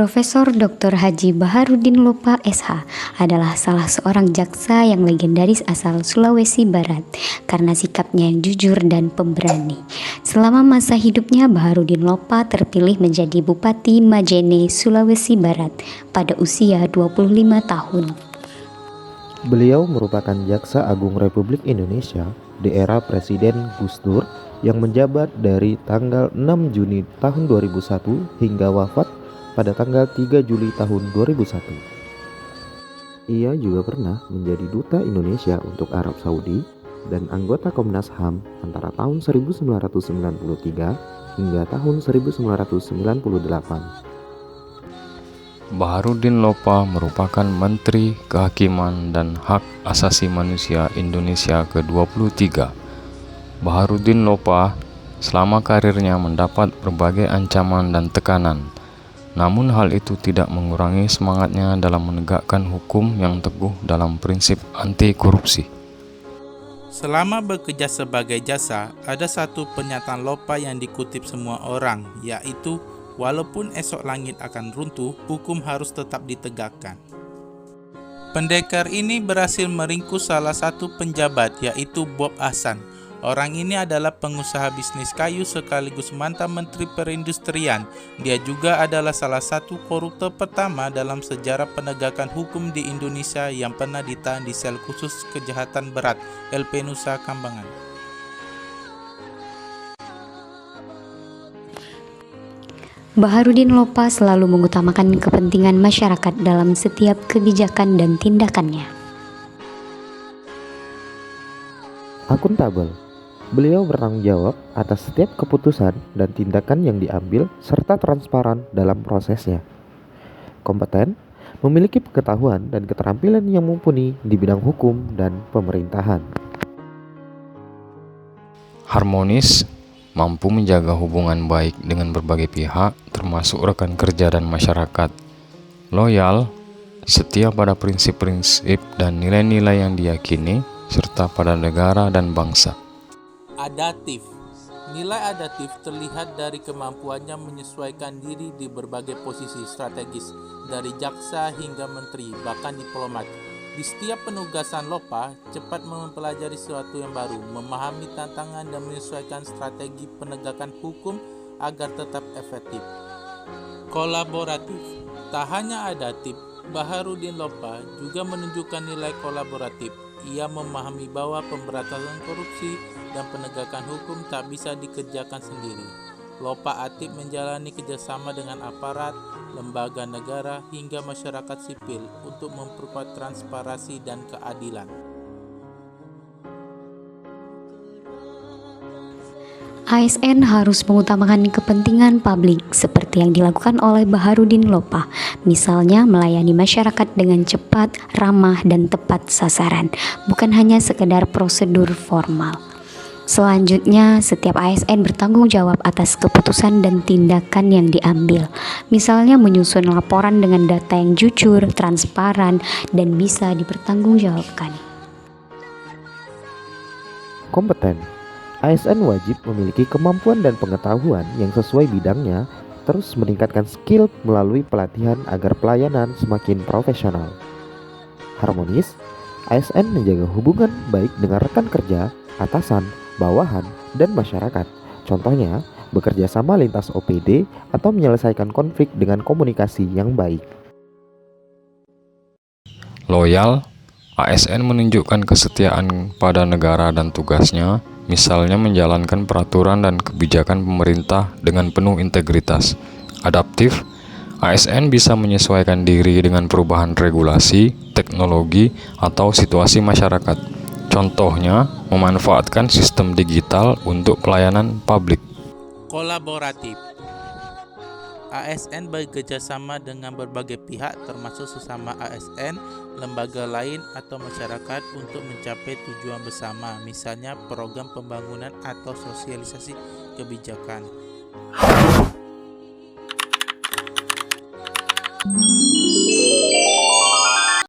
Profesor Dr. Haji Baharudin Lopa SH adalah salah seorang jaksa yang legendaris asal Sulawesi Barat karena sikapnya yang jujur dan pemberani. Selama masa hidupnya, Baharudin Lopa terpilih menjadi Bupati Majene, Sulawesi Barat pada usia 25 tahun. Beliau merupakan Jaksa Agung Republik Indonesia di era Presiden Gus Dur yang menjabat dari tanggal 6 Juni tahun 2001 hingga wafat pada tanggal 3 Juli tahun 2001. Ia juga pernah menjadi Duta Indonesia untuk Arab Saudi dan anggota Komnas HAM antara tahun 1993 hingga tahun 1998. Baharudin Lopa merupakan Menteri Kehakiman dan Hak Asasi Manusia Indonesia ke-23. Baharudin Lopa selama karirnya mendapat berbagai ancaman dan tekanan. Namun hal itu tidak mengurangi semangatnya dalam menegakkan hukum yang teguh dalam prinsip anti korupsi. Selama bekerja sebagai jaksa, ada satu pernyataan Lopa yang dikutip semua orang, yaitu walaupun esok langit akan runtuh, hukum harus tetap ditegakkan. Pendekar ini berhasil meringkus salah satu penjabat, yaitu Bob Hasan. Orang ini adalah pengusaha bisnis kayu sekaligus mantan Menteri Perindustrian. Dia juga adalah salah satu koruptor pertama dalam sejarah penegakan hukum di Indonesia yang pernah ditahan di sel khusus kejahatan berat LP Nusa Kambangan. Baharudin Lopa selalu mengutamakan kepentingan masyarakat dalam setiap kebijakan dan tindakannya. Akuntabel. Beliau bertanggung jawab atas setiap keputusan dan tindakan yang diambil serta transparan dalam prosesnya. Kompeten, memiliki pengetahuan dan keterampilan yang mumpuni di bidang hukum dan pemerintahan. Harmonis, mampu menjaga hubungan baik dengan berbagai pihak, termasuk rekan kerja dan masyarakat. Loyal, setia pada prinsip-prinsip dan nilai-nilai yang diyakini, serta pada negara dan bangsa. Adaptif. Nilai adaptif terlihat dari kemampuannya menyesuaikan diri di berbagai posisi strategis, dari jaksa hingga menteri, bahkan diplomat. Di setiap penugasan Lopa, cepat mempelajari sesuatu yang baru, memahami tantangan dan menyesuaikan strategi penegakan hukum agar tetap efektif. Kolaboratif. Tak hanya adaptif, Baharudin Lopa juga menunjukkan nilai kolaboratif. Ia memahami bahwa pemberantasan korupsi dan penegakan hukum tak bisa dikerjakan sendiri. Lopa aktif menjalani kerjasama dengan aparat, lembaga negara, hingga masyarakat sipil untuk memperkuat transparansi dan keadilan. ASN harus mengutamakan kepentingan publik seperti yang dilakukan oleh Baharudin Lopa, misalnya melayani masyarakat dengan cepat, ramah, dan tepat sasaran, bukan hanya sekedar prosedur formal. Selanjutnya, setiap ASN bertanggung jawab atas keputusan dan tindakan yang diambil, misalnya menyusun laporan dengan data yang jujur, transparan, dan bisa dipertanggungjawabkan. Kompeten. ASN wajib memiliki kemampuan dan pengetahuan yang sesuai bidangnya, terus meningkatkan skill melalui pelatihan agar pelayanan semakin profesional. Harmonis, ASN menjaga hubungan baik dengan rekan kerja, atasan, bawahan, dan masyarakat. Contohnya, bekerja sama lintas OPD atau menyelesaikan konflik dengan komunikasi yang baik. Loyal, ASN menunjukkan kesetiaan pada negara dan tugasnya, misalnya menjalankan peraturan dan kebijakan pemerintah dengan penuh integritas. Adaptif, ASN bisa menyesuaikan diri dengan perubahan regulasi, teknologi, atau situasi masyarakat. Contohnya, memanfaatkan sistem digital untuk pelayanan publik. Kolaboratif. ASN bekerja sama dengan berbagai pihak termasuk sesama ASN, lembaga lain atau masyarakat untuk mencapai tujuan bersama, misalnya program pembangunan atau sosialisasi kebijakan.